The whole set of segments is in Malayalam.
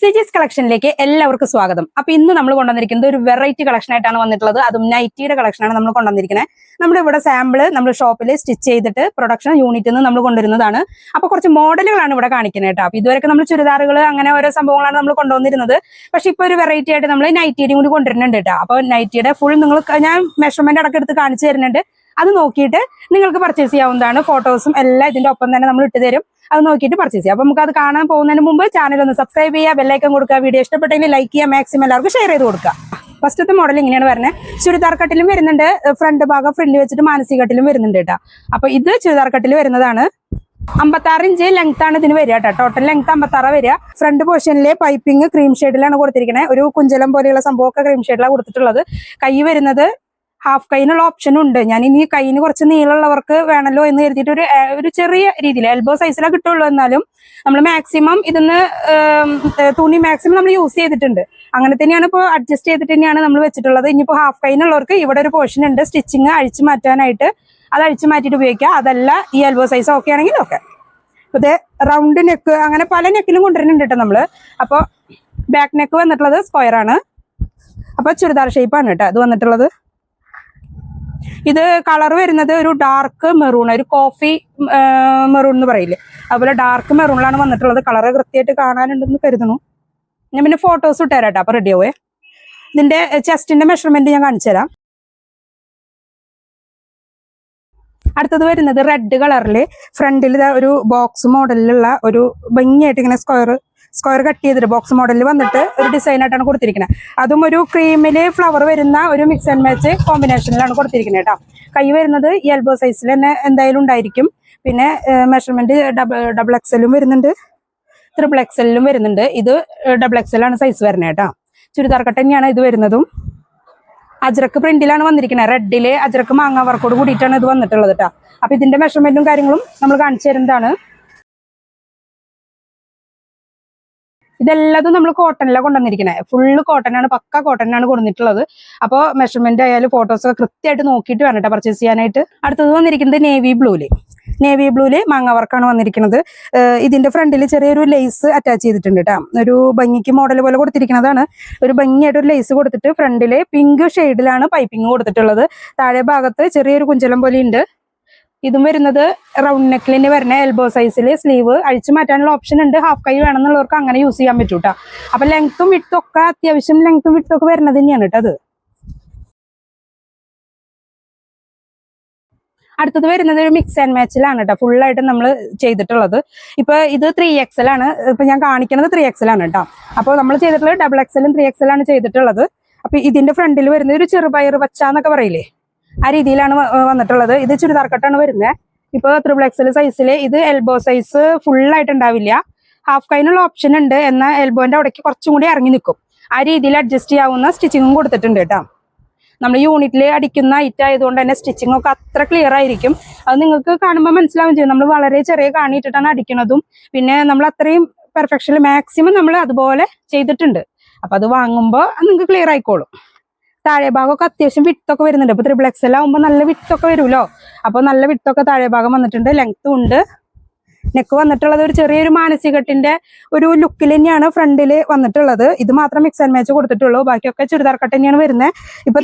സിജീസ് കളക്ഷനിലേക്ക് എല്ലാവർക്കും സ്വാഗതം. അപ്പൊ ഇന്ന് നമ്മൾ കൊണ്ടുവന്നിരിക്കുന്നത് ഒരു വെറൈറ്റി കളക്ഷൻ ആയിട്ടാണ് വന്നിട്ടുള്ളത്. അതും നൈറ്റിയുടെ കളക്ഷനാണ് നമ്മൾ കൊണ്ടുവന്നിരിക്കുന്നത്. നമ്മുടെ ഇവിടെ സാമ്പിള് നമ്മുടെ ഷോപ്പിൽ സ്റ്റിച്ച് ചെയ്തിട്ട് പ്രൊഡക്ഷൻ യൂണിറ്റിൽ നിന്ന് നമ്മൾ കൊണ്ടുവരുന്നതാണ്. അപ്പൊ കുറച്ച് മോഡലുകളാണ് ഇവിടെ കാണിക്കുന്നത് കേട്ടോ. അപ്പൊ ഇതുവരെ നമ്മൾ ചുരിദാറുകൾ അങ്ങനെ ഓരോ സംഭവങ്ങളാണ് നമ്മൾ കൊണ്ടുവന്നിരുന്നത്. പക്ഷെ ഇപ്പൊ ഒരു വെറൈറ്റി ആയിട്ട് നമ്മൾ നൈറ്റിയുടെ കൂടി കൊണ്ടുവരുന്നുണ്ട് കേട്ടോ. അപ്പൊ നൈറ്റിയുടെ ഫുൾ ഞാൻ മെഷർമെന്റ് അടക്കം എടുത്ത് കാണിച്ചു തരുന്നുണ്ട്. അത് നോക്കിയിട്ട് നിങ്ങൾക്ക് പർച്ചേസ് ചെയ്യാവുന്നതാണ്. ഫോട്ടോസും എല്ലാം ഇതിന്റെ ഒപ്പം തന്നെ നമ്മൾ ഇട്ട് തരും. അത് നോക്കിയിട്ട് പർച്ചേസ് ചെയ്യാം. അപ്പൊ നമുക്ക് അത് കാണാൻ പോകുന്നതിന് മുമ്പ് ചാനൽ ഒന്ന് സബ്സ്ക്രൈബ് ചെയ്യുക, ബെല്ലൈക്കൺ കൊടുക്കുക, വീഡിയോ ഇഷ്ടപ്പെട്ടെങ്കിൽ ലൈക്ക് ചെയ്യുക, മാക്സിമം എല്ലാവർക്കും ഷെയർ ചെയ്ത് കൊടുക്കുക. ഫസ്റ്റത്തെ മോഡൽ ഇങ്ങനെയാണ് വരുന്നത്. ചുരിദാർ കട്ടിലും വരുന്നുണ്ട്, ഫ്രണ്ട് ഭാഗം ഫ്രണ്ടിൽ വെച്ചിട്ട് മാനസി കട്ടിലും വരുന്നുണ്ട് കേട്ടോ. അപ്പൊ ഇത് ചുരിദാർ കട്ടിൽ വരുന്നതാണ്. 56 ഇഞ്ച് ലെങ്ത് ആണ് ഇതിന് വരിക കേട്ടോ. ടോട്ടൽ ലെങ്ത് 56 വരിക. ഫ്രണ്ട് പോർഷനിലെ പൈപ്പിംഗ് ക്രീം ഷെയ്ഡിലാണ് കൊടുത്തിരിക്കുന്നത്. ഒരു കുഞ്ചലം പോലെയുള്ള സംഭവമൊക്കെ ക്രീം ഷെയ്ഡിലാണ് കൊടുത്തിട്ടുള്ളത്. കൈ വരുന്നത് ഹാഫ് കൈനുള്ള ഓപ്ഷനും ഉണ്ട്. ഞാൻ ഇനി കൈന് കുറച്ച് നീളമുള്ളവർക്ക് വേണമല്ലോ എന്ന് കരുതിയിട്ട് ഒരു ചെറിയ രീതിയിൽ എൽബോ സൈസിലാണ് കിട്ടുള്ളൂ. എന്നാലും നമ്മൾ മാക്സിമം ഇതിന്ന് തുണി മാക്സിമം നമ്മൾ യൂസ് ചെയ്തിട്ടുണ്ട്. അങ്ങനെ തന്നെയാണ് ഇപ്പോൾ അഡ്ജസ്റ്റ് ചെയ്തിട്ട് തന്നെയാണ് നമ്മൾ വെച്ചിട്ടുള്ളത്. ഇനിയിപ്പോൾ ഹാഫ് കൈനുള്ളവർക്ക് ഇവിടെ ഒരു പോർഷൻ ഉണ്ട് സ്റ്റിച്ചിങ് അഴിച്ചു മാറ്റാനായിട്ട്. അത് അഴിച്ചു മാറ്റിയിട്ട് ഉപയോഗിക്കുക. അതല്ല ഈ എൽബോ സൈസ് ഓക്കെ ആണെങ്കിൽ ഓക്കെ. ഇത് റൗണ്ട് നെക്ക് അങ്ങനെ പല നെക്കിലും കൊണ്ടുവരുന്നുണ്ട് കേട്ടോ നമ്മള്. അപ്പോൾ ബാക്ക് നെക്ക് വന്നിട്ടുള്ളത് സ്ക്വയർ ആണ്. അപ്പോൾ ചുരിദാർ ഷേപ്പാണ് കേട്ടോ ഇത് വന്നിട്ടുള്ളത്. ഇത് കളർ വരുന്നത് ഒരു ഡാർക്ക് മെറൂൺ, ഒരു കോഫി മെറൂൺ എന്ന് പറയില്ലേ, അതുപോലെ ഡാർക്ക് മെറൂണിലാണ് വന്നിട്ടുള്ളത്. കളറ് കൃത്യമായിട്ട് കാണാനുണ്ടെന്ന് കരുതുന്നു. ഞാൻ പിന്നെ ഫോട്ടോസ് ഇട്ടുതരാം കേട്ടോ. അപ്പൊ റെഡി ആവേ. ഇതിന്റെ ചെസ്റ്റിന്റെ മെഷർമെന്റ് ഞാൻ കാണിച്ചു തരാം. അടുത്തത് വരുന്നത് റെഡ് കളറില് ഫ്രണ്ടിൽ ഒരു ബോക്സ് മോഡലിലുള്ള ഒരു ഭംഗിയായിട്ട് ഇങ്ങനെ സ്ക്വയർ കട്ട് ചെയ്തിട്ട് ബോക്സ് മോഡലിൽ വന്നിട്ട് ഒരു ഡിസൈൻ ആയിട്ടാണ് കൊടുത്തിരിക്കുന്നത്. അതും ഒരു ക്രീമില് ഫ്ലവർ വരുന്ന ഒരു മിക്സ് ആൻഡ് മാച്ച് കോമ്പിനേഷനിലാണ് കൊടുത്തിരിക്കുന്നത് കേട്ടോ. കൈ വരുന്നത് ഈ എൽബോ സൈസിൽ തന്നെ എന്തായാലും ഉണ്ടായിരിക്കും. പിന്നെ മെഷർമെന്റ് ഡബിൾ എക്സലും വരുന്നുണ്ട്, ട്രിപ്പിൾ എക്സലും വരുന്നുണ്ട്. ഇത് ഡബിൾ എക്സലാണ് സൈസ് വരുന്നത് കേട്ടോ. ചുരിദാർ കട്ട് തന്നെയാണ് ഇത് വരുന്നതും. അജ്രക്ക് പ്രിന്റിലാണ് വന്നിരിക്കുന്നത്. റെഡില് അജ്രക്ക് മാങ്ങ വർക്കോട് കൂടിയിട്ടാണ് ഇത് വന്നിട്ടുള്ളത് കേട്ടോ. അപ്പൊ ഇതിന്റെ മെഷർമെന്റും കാര്യങ്ങളും നമ്മൾ കാണിച്ചു തരുന്നതാണ്. ഇതെല്ലാതും നമ്മൾ കോട്ടണിലാണ് കൊണ്ടുവന്നിരിക്കുന്നത്. ഫുള്ള് കോട്ടനാണ്, പക്ക കോട്ടനാണ് കൊടുത്തിട്ടുള്ളത്. അപ്പോൾ മെഷർമെന്റ് ആയാലും ഫോട്ടോസൊക്കെ കൃത്യമായിട്ട് നോക്കിയിട്ട് വേണം കേട്ടോ പർച്ചേസ് ചെയ്യാനായിട്ട്. അടുത്തത് വന്നിരിക്കുന്നത് നേവി ബ്ലൂല് മാങ്ങ വർക്കാണ് വന്നിരിക്കുന്നത്. ഇതിന്റെ ഫ്രണ്ടിൽ ചെറിയൊരു ലേസ് അറ്റാച്ച് ചെയ്തിട്ടുണ്ട് കേട്ടോ. ഒരു ഭംഗിക്ക് മോഡൽ പോലെ കൊടുത്തിരിക്കുന്നതാണ്. ഒരു ഭംഗിയായിട്ട് ഒരു ലേസ് കൊടുത്തിട്ട് ഫ്രണ്ടില് പിങ്ക് ഷെയ്ഡിലാണ് പൈപ്പിംഗ് കൊടുത്തിട്ടുള്ളത്. താഴെ ഭാഗത്ത് ചെറിയൊരു കുഞ്ചലം പോലെ ഉണ്ട്. ഇതും വരുന്നത് റൗണ്ട് നെക്കിലിന് വരുന്ന എൽബോ സൈസിൽ സ്ലീവ് അഴിച്ചു മാറ്റാനുള്ള ഓപ്ഷൻ ഉണ്ട്. ഹാഫ് കൈ വേണമെന്നുള്ളവർക്ക് അങ്ങനെ യൂസ് ചെയ്യാൻ പറ്റൂ കേട്ടോ. അപ്പൊ ലെങ്ത്തും വിട്ടും ഒക്കെ അത്യാവശ്യം ലെങ്ത്തും വിട്ടും ഒക്കെ വരുന്നത് തന്നെയാണ് കേട്ടോ അത്. അടുത്തത് വരുന്നത് ഒരു മിക്സ് ആൻഡ് മാച്ചിലാണ് കേട്ടോ. ഫുള്ളായിട്ട് നമ്മൾ ചെയ്തിട്ടുള്ളത്. ഇപ്പൊ ഇത് 3XL ആണ്. ഇപ്പൊ ഞാൻ കാണിക്കുന്നത് 3XL ആണ് കേട്ടോ. അപ്പോൾ നമ്മൾ ചെയ്തിട്ടുള്ളത് ഡബിൾ എക്സലും 3XL ആണ് ചെയ്തിട്ടുള്ളത്. അപ്പൊ ഇതിന്റെ ഫ്രണ്ടിൽ വരുന്നത് ഒരു ചെറുപയർ പച്ച എന്നൊക്കെ പറയില്ലേ, ആ രീതിയിലാണ് വന്നിട്ടുള്ളത്. ഇത് ചുരിദാർ കട്ടാണ് വരുന്നത്. ഇപ്പൊ ട്രിപ്പിൾ എക്സൽ സൈസില് ഇത് എൽബോ സൈസ് ഫുള്ളായിട്ട് ഉണ്ടാവില്ല. ഹാഫ് കൈനുള്ള ഓപ്ഷൻ ഉണ്ട്. എന്നാൽ എൽബോന്റെ അവിടേക്ക് കുറച്ചും കൂടി ഇറങ്ങി നിൽക്കും. ആ രീതിയിൽ അഡ്ജസ്റ്റ് ചെയ്യാവുന്ന സ്റ്റിച്ചിങ്ങും കൊടുത്തിട്ടുണ്ട് കേട്ടോ. നമ്മൾ യൂണിറ്റിൽ അടിക്കുന്ന ഐറ്റം ആയതുകൊണ്ട് തന്നെ സ്റ്റിച്ചിങ് ഒക്കെ അത്ര ക്ലിയർ ആയിരിക്കും. അത് നിങ്ങൾക്ക് കാണുമ്പോൾ മനസ്സിലാവും ചെയ്യും. നമ്മൾ വളരെ ചെറിയ കാണിയിട്ടിട്ടാണ് അടിക്കുന്നതും. പിന്നെ നമ്മൾ അത്രയും പെർഫെക്ഷനിൽ മാക്സിമം നമ്മൾ അതുപോലെ ചെയ്തിട്ടുണ്ട്. അപ്പൊ അത് വാങ്ങുമ്പോൾ നിങ്ങൾക്ക് ക്ലിയർ ആയിക്കോളും. താഴെ ഭാഗമൊക്കെ അത്യാവശ്യം വിട്ടൊക്കെ വരുന്നുണ്ട്. ഇപ്പൊ ട്രിപ്പിൾ എക്സൽ ആകുമ്പോൾ നല്ല വിട്ടൊക്കെ വരുമല്ലോ. അപ്പൊ നല്ല വിട്ടൊക്കെ താഴെ ഭാഗം വന്നിട്ടുണ്ട്. ലെങ്ത്തും ഉണ്ട്. നെക്ക് വന്നിട്ടുള്ളത് ഒരു ചെറിയൊരു മാനസികട്ടിന്റെ ഒരു ലുക്കിൽ തന്നെയാണ് ഫ്രണ്ടിൽ വന്നിട്ടുള്ളത്. ഇത് മാത്രം മിക്സ് ആൻഡ് മാച്ച് കൊടുത്തിട്ടുള്ളൂ. ബാക്കിയൊക്കെ ചുരിദാർ കട്ട് തന്നെയാണ് വരുന്നത്. ഇപ്പൊ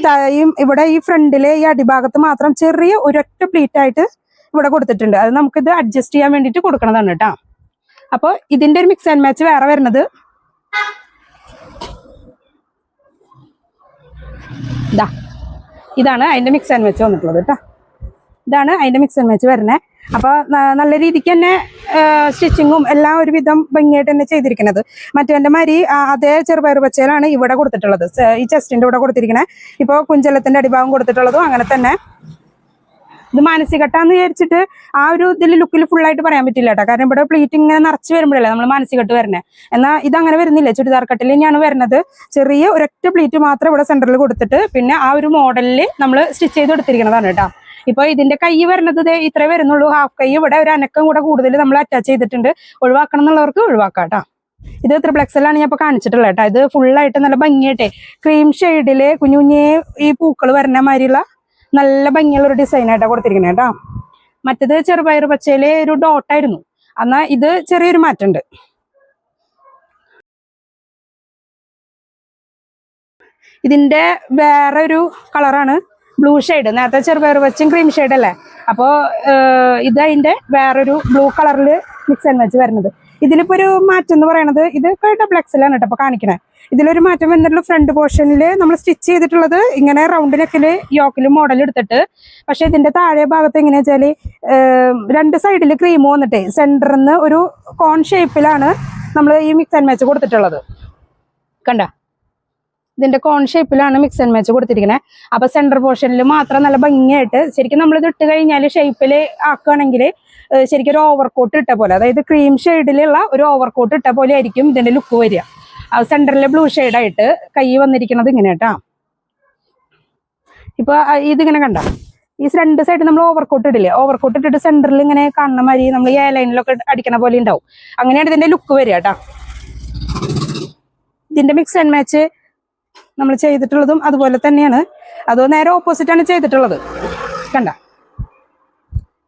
ഇവിടെ ഈ ഫ്രണ്ടിലെ ഈ അടിഭാഗത്ത് മാത്രം ചെറിയ ഒരൊറ്റ പ്ലീറ്റ് ആയിട്ട് ഇവിടെ കൊടുത്തിട്ടുണ്ട്. അത് നമുക്കിത് അഡ്ജസ്റ്റ് ചെയ്യാൻ വേണ്ടിയിട്ട് കൊടുക്കണതാണ് കേട്ടോ. അപ്പോൾ ഇതിന്റെ ഒരു മിക്സ് ആൻഡ് മാച്ച് വേറെ വരുന്നത് ഇതാണ് അതിന്റെ മിക്സ് ആൻഡ് മാച്ച് വന്നിട്ടുള്ളത് കേട്ടോ. ഇതാണ് അതിന്റെ മിക്സ് ആൻഡ് മാച്ച് വരുന്നത്. അപ്പൊ നല്ല രീതിക്ക് തന്നെ സ്റ്റിച്ചിങ്ങും എല്ലാം ഒരുവിധം ഭംഗിയായിട്ട് തന്നെ ചെയ്തിരിക്കുന്നത്. മറ്റേ മാതിരി അതേ ചെറുപയർ പച്ചയിലാണ് ഇവിടെ കൊടുത്തിട്ടുള്ളത്. ഈ ചെസ്റ്റിന്റെ ഇവിടെ കൊടുത്തിരിക്കുന്നത്. ഇപ്പോൾ കുഞ്ചലത്തിന്റെ അടിഭാഗം കൊടുത്തിട്ടുള്ളതും അങ്ങനെ തന്നെ. ഇത് മാനസികട്ടാന്ന് വിചാരിച്ചിട്ട് ആ ഒരു ഇതിൽ ലുക്കിൽ ഫുള്ളായിട്ട് പറയാൻ പറ്റില്ല കേട്ടോ. കാരണം ഇവിടെ പ്ലീറ്റ് ഇങ്ങനെ നിറച്ച് വരുമ്പോഴല്ലേ നമ്മൾ മാനസികട്ട് വരുന്നത്. എന്നാൽ ഇതങ്ങനെ വരുന്നില്ല. ചുരിദാർ കട്ടിൽ തന്നെയാണ് വരുന്നത്. ചെറിയ ഒരൊറ്റ പ്ലീറ്റ് മാത്രം ഇവിടെ സെന്ററിൽ കൊടുത്തിട്ട് പിന്നെ ആ ഒരു മോഡലിൽ നമ്മൾ സ്റ്റിച്ച് ചെയ്ത് എടുത്തിരിക്കുന്നതാണ് കേട്ടോ. ഇപ്പൊ ഇതിന്റെ കൈ വരുന്നത് ഇത്രേ വരുന്നുള്ളൂ. ഹാഫ് കൈ ഇവിടെ ഒരു അനക്കം കൂടെ കൂടുതൽ നമ്മൾ അറ്റാച്ച് ചെയ്തിട്ടുണ്ട്. ഒഴിവാക്കണം എന്നുള്ളവർക്ക് ഒഴിവാക്കാം കേട്ടോ. ഇത് ട്രിപ്പിൾ എക്സലാണ് ഞാൻ ഇപ്പൊ കാണിച്ചിട്ടുള്ളത് കേട്ടോ. ഇത് ഫുള്ളായിട്ട് നല്ല ഭംഗിയായിട്ടെ ക്രീം ഷെയ്ഡില് കുഞ്ഞു കുഞ്ഞേ ഈ പൂക്കൾ വരുന്ന മാതിരിയുള്ള നല്ല ഭംഗിയുള്ള ഒരു ഡിസൈൻ ആയിട്ടാണ് കൊടുത്തിരിക്കുന്നത് കേട്ടോ. മറ്റേത് ചെറുപയർ പച്ചയിലെ ഒരു ഡോട്ടായിരുന്നു. എന്നാൽ ഇത് ചെറിയൊരു മാറ്റമുണ്ട്. ഇതിന്റെ വേറെ ഒരു കളറാണ് ബ്ലൂ ഷെയ്ഡ്. നേരത്തെ ചെറുപയർ വെച്ചും ക്രീം ഷെയ്ഡ് അല്ലേ, അപ്പോൾ ഇത് അതിന്റെ വേറൊരു ബ്ലൂ കളറിൽ മിക്സ് ആൻഡ് മാച്ച് വരുന്നത്. ഇതിലിപ്പോ ഒരു മാറ്റം എന്ന് പറയുന്നത് ഇത് ഡബിൾ എക്സലാണ് കേട്ടോ അപ്പൊ കാണിക്കണേ. ഇതിലൊരു മാറ്റം വന്നിട്ടുള്ള ഫ്രണ്ട് പോർഷനിൽ നമ്മൾ സ്റ്റിച്ച് ചെയ്തിട്ടുള്ളത് ഇങ്ങനെ റൗണ്ട് നെക്കില് യോക്കില് മോഡൽ എടുത്തിട്ട്, പക്ഷെ ഇതിന്റെ താഴെ ഭാഗത്ത് എങ്ങനെയാ വെച്ചാല് രണ്ട് സൈഡിൽ ക്രീം വന്നിട്ടേ സെന്ററിൽ നിന്ന് ഒരു കോൺ ഷേപ്പിലാണ് നമ്മൾ ഈ മിക്സ് ആൻഡ് മാച്ച് കൊടുത്തിട്ടുള്ളത്. കണ്ട, ഇതിന്റെ കോൺ ഷേപ്പിലാണ് മിക്സ് ആൻഡ് മാച്ച് കൊടുത്തിരിക്കുന്നത്. അപ്പൊ സെന്റർ പോർഷനിൽ മാത്രം നല്ല ഭംഗിയായിട്ട് ശരിക്കും നമ്മൾ ഇത് ഇട്ട് കഴിഞ്ഞാൽ ഷേപ്പിൽ ആക്കുകയാണെങ്കിൽ ശരിക്കും ഒരു ഓവർകോട്ട് ഇട്ട പോലെ, അതായത് ക്രീം ഷെയ്ഡിലുള്ള ഒരു ഓവർകോട്ട് ഇട്ട പോലെ ആയിരിക്കും ഇതിന്റെ ലുക്ക് വരിക. സെന്ററിൽ ബ്ലൂ ഷെയ്ഡായിട്ട് കൈ വന്നിരിക്കുന്നത് ഇങ്ങനെ കേട്ടാ. ഇപ്പൊ ഇതിങ്ങനെ കണ്ട, ഈ രണ്ട് സൈഡ് നമ്മൾ ഓവർകോട്ട് ഇടില്ലേ, ഓവർകോട്ട് ഇട്ടിട്ട് സെന്ററിൽ ഇങ്ങനെ കാണുന്ന മാതിരി നമ്മൾ ഈ ലൈനിലൊക്കെ അടിക്കണ പോലെ ഉണ്ടാവും. അങ്ങനെയാണ് ഇതിന്റെ ലുക്ക് വരിക കേട്ടാ. ഇതിന്റെ മിക്സ് ആൻഡ് മാച്ച് നമ്മൾ ചെയ്തിട്ടുള്ളതും അതുപോലെ തന്നെയാണ്, അതോ നേരെ ഓപ്പോസിറ്റ് ആണ് ചെയ്തിട്ടുള്ളത്. കണ്ട,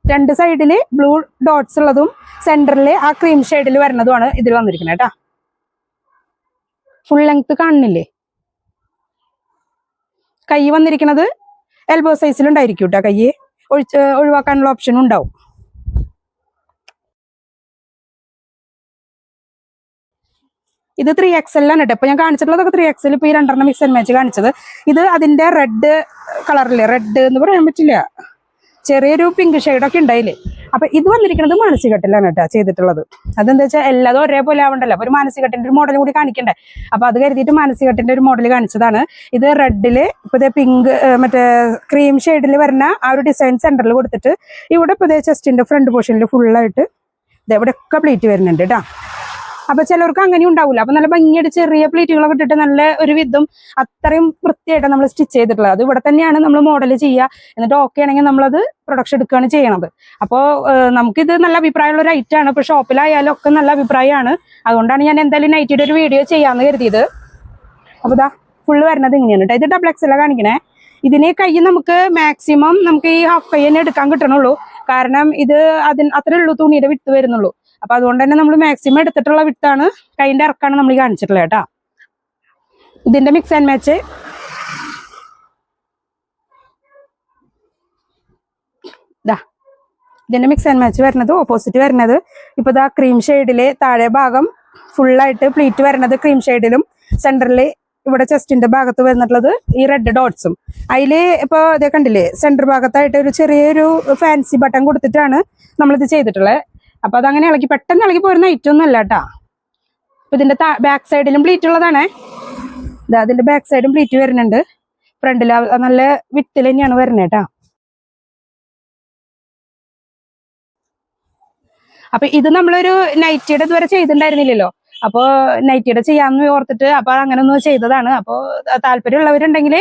രണ്ട് സൈഡില് ബ്ലൂ ഡോട്ട്സ് ഉള്ളതും സെന്ററിൽ ആ ക്രീം ഷെയ്ഡിൽ വരുന്നതുമാണ് ഇതിൽ വന്നിരിക്കുന്നത് കേട്ടാ. ഫുൾ ലെങ്ത് കാണുന്നില്ലേ? കൈ വന്നിരിക്കുന്നത് എൽബോ സൈസിലുണ്ടായിരിക്കും കേട്ടോ. കൈ ഒഴിവാക്കാനുള്ള ഓപ്ഷനും ഉണ്ടാവും. ഇത് 3XL ആണ് കേട്ടോ. ഇപ്പൊ ഞാൻ കാണിച്ചിട്ടുള്ളതൊക്കെ 3XL. ഇപ്പൊ ഈ രണ്ടെണ്ണം മിക്സ് ആൻഡ് മാച്ച് കാണിച്ചത് ഇത് അതിന്റെ റെഡ് കളറില്ലേ, റെഡ് എന്ന് പറയാൻ പറ്റില്ല, ചെറിയൊരു പിങ്ക് ഷെയ്ഡൊക്കെ ഉണ്ടായില്ലേ. അപ്പൊ ഇത് വന്നിരിക്കുന്നത് മാനസികട്ടിലാണ് കേട്ടോ ചെയ്തിട്ടുള്ളത്. അതെന്താ വെച്ചാൽ എല്ലാതും ഒരേപോലെ ആവണ്ടല്ലോ, അപ്പൊ ഒരു മാനസികട്ടിന്റെ ഒരു മോഡൽ കൂടി കാണിക്കണ്ടേ. അപ്പൊ അത് കരുതിയിട്ട് മാനസികട്ടിന്റെ ഒരു മോഡൽ കാണിച്ചതാണ്. ഇത് റെഡില് ഇപ്പൊ പിങ്ക് മറ്റേ ക്രീം ഷെയ്ഡിൽ വരുന്ന ആ ഒരു ഡിസൈൻ സെന്ററിൽ കൊടുത്തിട്ട് ഇവിടെ ഇപ്പൊ ചെസ്റ്റിന്റെ ഫ്രണ്ട് പോർഷനിൽ ഫുള്ളായിട്ട് ഇവിടെ ഒക്കെ പ്ലീറ്റ് വരുന്നുണ്ട് കേട്ടോ. അപ്പൊ ചിലർക്ക് അങ്ങനെ ഉണ്ടാവില്ല. അപ്പൊ നല്ല ഭംഗിയായിട്ട് ചെറിയ പ്ലീറ്റുകളൊക്കെ ഇട്ടിട്ട് നല്ല ഒരു വിധം അത്രയും വൃത്തിയായിട്ട് നമ്മൾ സ്റ്റിച്ച് ചെയ്തിട്ടുള്ളത്. അത് ഇവിടെ തന്നെയാണ് നമ്മൾ മോഡൽ ചെയ്യുക. എന്നിട്ട് ഓക്കെ ആണെങ്കിൽ നമ്മളത് പ്രൊഡക്ഷൻ എടുക്കുകയാണ് ചെയ്യണത്. അപ്പോൾ നമുക്കിത് നല്ല അഭിപ്രായമുള്ള ഒരു ഐറ്റമാണ്. ഇപ്പൊ ഷോപ്പിലായാലും ഒക്കെ നല്ല അഭിപ്രായമാണ്. അതുകൊണ്ടാണ് ഞാൻ എന്തായാലും നൈറ്റിയുടെ ഒരു വീഡിയോ ചെയ്യാമെന്ന് കരുതിയത്. അപ്പൊ ഇതാ ഫുള്ള് വരുന്നത് ഇങ്ങനെയാണ് കേട്ടോ. ഇത് ഡബിൾ എക്സൽ കാണിക്കണേ. ഇതിന് കൈ നമുക്ക് മാക്സിമം നമുക്ക് ഈ ഹാഫ് കൈ തന്നെ എടുക്കാൻ കിട്ടണുള്ളൂ. കാരണം ഇത് അത്രേ ഉള്ളൂ തുണിയുടെ വിട്ട് വരുന്നുള്ളൂ. അപ്പൊ അതുകൊണ്ട് തന്നെ നമ്മൾ മാക്സിമം എടുത്തിട്ടുള്ള വിട്ടാണ് കൈന്റെ ഇറക്കാണ് നമ്മൾ കാണിച്ചിട്ടുള്ളത് കേട്ടാ. ഇതിന്റെ മിക്സ് ആൻഡ് മാച്ച് ഇതിന്റെ മിക്സ് ആൻഡ് മാച്ച് വരുന്നത് ഓപ്പോസിറ്റ് വരുന്നത് ഇപ്പൊ ഇതാ ക്രീം ഷെയ്ഡില് താഴെ ഭാഗം ഫുള്ളായിട്ട് പ്ലീറ്റ് വരുന്നത് ക്രീം ഷെയ്ഡിലും സെന്ററിൽ ഇവിടെ ചെസ്റ്റിന്റെ ഭാഗത്ത് വരുന്നിട്ടുള്ളത് ഈ റെഡ് ഡോട്ട്സും. അതില് ഇപ്പൊ ഇതേ കണ്ടില്ലേ, സെന്റർ ഭാഗത്തായിട്ട് ഒരു ചെറിയൊരു ഫാൻസി ബട്ടൺ കൊടുത്തിട്ടാണ് നമ്മളിത് ചെയ്തിട്ടുള്ളത്. അപ്പൊ അതങ്ങനെ പെട്ടെന്ന് ഇളകി പോരുന്ന ഐറ്റം ഒന്നും അല്ല കേട്ടാ. അപ്പൊ ഇതിന്റെ ബാക്ക് സൈഡിലും പ്ലീറ്റ് ഉള്ളതാണേ. ഇതാ അതിന്റെ ബാക്ക് സൈഡും പ്ലീറ്റ് വരുന്നുണ്ട്. ഫ്രണ്ടിൽ നല്ല വിത്തിൽ തന്നെയാണ് വരുന്നത് കേട്ടാ. അപ്പൊ ഇത് നമ്മളൊരു നൈറ്റിയുടെ ഇതുവരെ ചെയ്തിട്ടുണ്ടായിരുന്നില്ലല്ലോ. അപ്പോൾ നൈറ്റിയുടെ ചെയ്യാമെന്ന് ഓർത്തിട്ട് അപ്പൊ അങ്ങനെ ഒന്ന് ചെയ്തതാണ്. അപ്പോൾ താല്പര്യമുള്ളവരുണ്ടെങ്കിൽ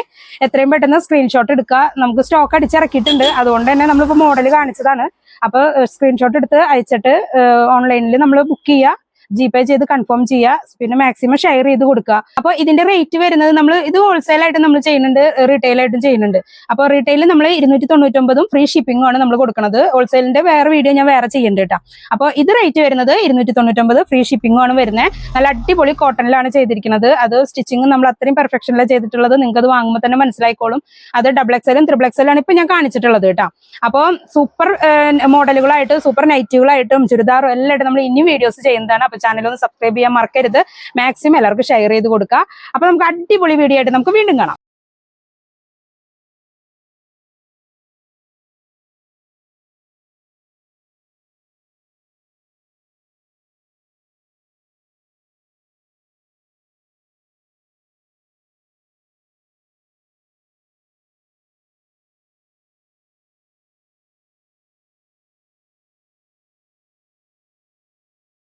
എത്രയും പെട്ടെന്ന് സ്ക്രീൻഷോട്ട് എടുക്കുക. നമുക്ക് സ്റ്റോക്ക് അടിച്ചിറക്കിയിട്ടുണ്ട്. അതുകൊണ്ട് തന്നെ നമ്മളിപ്പോൾ മോഡൽ കാണിച്ചതാണ്. അപ്പോൾ സ്ക്രീൻഷോട്ട് എടുത്ത് അയച്ചിട്ട് ഓൺലൈനിൽ നമ്മൾ ബുക്ക് ചെയ്യുക, GPay ചെയ്ത് കൺഫേം ചെയ്യുക, പിന്നെ മാക്സിമം ഷെയർ ചെയ്ത് കൊടുക്കുക. അപ്പോൾ ഇതിന്റെ റേറ്റ് വരുന്നത് നമ്മൾ ഇത് ഹോൾസെയിൽ ആയിട്ട് നമ്മൾ ചെയ്യുന്നുണ്ട്, റീറ്റെയിൽ ആയിട്ടും ചെയ്യുന്നുണ്ട്. അപ്പോൾ റീറ്റെയിൽ നമ്മൾ 299 ഫ്രീ ഷിപ്പിംഗും ആണ് നമ്മൾ കൊടുക്കുന്നത്. ഹോൾസെയിലിന്റെ വേറെ വീഡിയോ ഞാൻ വേറെ ചെയ്യുന്നുണ്ട് കേട്ടോ. അപ്പോൾ ഇത് റേറ്റ് വരുന്നത് 299 ഫ്രീ ഷിപ്പിംഗും ആണ് വരുന്നത്. നല്ല അടിപൊളി കോട്ടണിലാണ് ചെയ്തിരിക്കുന്നത്. അത് സ്റ്റിച്ചിങ് നമ്മൾ അത്രയും പെർഫെക്ഷനിലാണ് ചെയ്തിട്ടുള്ളത്. നിങ്ങൾക്ക് അത് വാങ്ങുമ്പോൾ തന്നെ മനസ്സിലായിക്കോളും. അത് ഡബിൾ എക്സലും ട്രിപ്പിൾ എക്സലും ആണ് ഇപ്പൊ ഞാൻ കാണിച്ചിട്ടുള്ളത് കേട്ടോ. അപ്പോൾ സൂപ്പർ മോഡലുകളായിട്ട് സൂപ്പർ നൈറ്റുകളായിട്ടും ചുരിദാറും എല്ലാം ആയിട്ട് നമ്മൾ ഇനി വീഡിയോസ് ചെയ്യുന്നതാണ്. അപ്പൊ ചാനൽ ഒന്ന് സബ്സ്ക്രൈബ് ചെയ്യാൻ മറക്കരുത്. മാക്സിമം എല്ലാവർക്കും ഷെയർ ചെയ്ത് കൊടുക്കുക. അപ്പൊ നമുക്ക് അടിപൊളി വീഡിയോ ആയിട്ട് നമുക്ക് വീണ്ടും കാണാം.